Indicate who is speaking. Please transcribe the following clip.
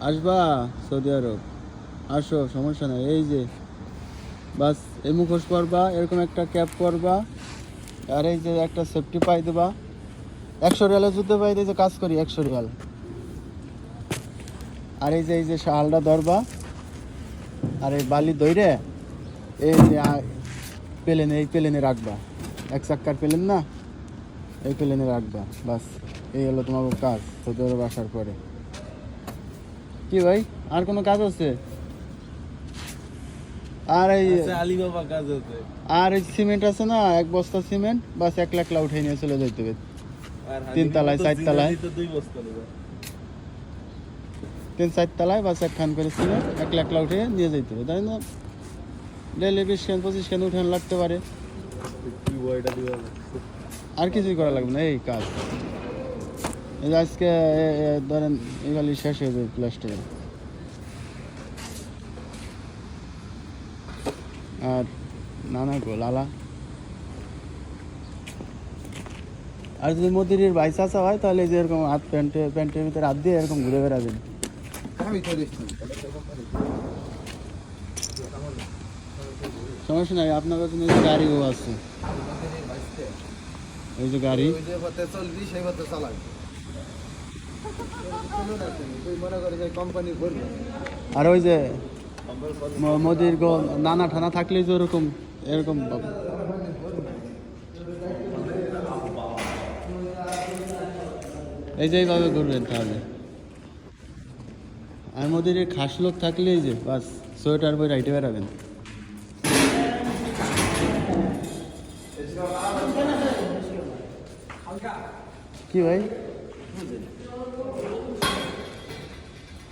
Speaker 1: আসবা সৌদি আরব, আসো, সমস্যা নাই। এই যে বাস, এই মুখোশ পরবা, এরকম একটা ক্যাপ পরবা, আর এই যে একটা সেফটি পাই দেবা। 100 রিয়ালের যুদ্ধ পাই দিয়ে যে কাজ করি, 100 রিয়াল। আর এই যে শালটা ধরবা, আর এই বালি ধরে এই যে প্লেনে, এই প্লেনে রাখবা। 1 চাক্কার প্লেন না, এই প্লেনে রাখবা। বাস, এই হলো তোমার কাজ সৌদি আরব আসার পরে। কি ভাই, আর কোনো কাজ আছে? আর এই
Speaker 2: আলিবাবা কাজ আছে।
Speaker 1: আর এই সিমেন্ট আছে না, 1 বস্তা সিমেন্ট, বাস 1 লাখ উঠে নিয়ে চলে যাইতে হবে।
Speaker 2: আর
Speaker 1: 3 তলায় 4 তলায়,
Speaker 2: 2 বস্তা নেবে।
Speaker 1: 3-4 তলায় বাস 1 খান করে সিমেন্ট 1 লাখ উঠে নিয়ে যাইতে হবে, তাই না? ডেলি 20-25 খান উঠান লাগতে পারে।
Speaker 2: কি বয়টা দিবা?
Speaker 1: আর কিছুই করা লাগবে না, এই কাজ। এই যে আজকে ধরেন এগুলি শেষ হয়ে যাবে প্লাস্টার। আর নানা গো লালা, আর যদি মদিরের বাইস আসা হয় তাহলে যে এরকম হাত প্যান্টের ভিতরে হাত দিয়ে এরকম ঘুরে বেড়াবেন। সমস্যা নাই, আপনার কাছে গাড়িও আছে। এই যে গাড়ি, আর ওই যে মোদির গো নানা ঠানা থাকলে যে ওরকম এরকম পাবো। এই যে এইভাবে ঘুরবেন তাহলে। আর মোদির খাস লোক থাকলে এই যে বাস সোয়েটার বই রাইটে বেড়াবেন। কি ভাই?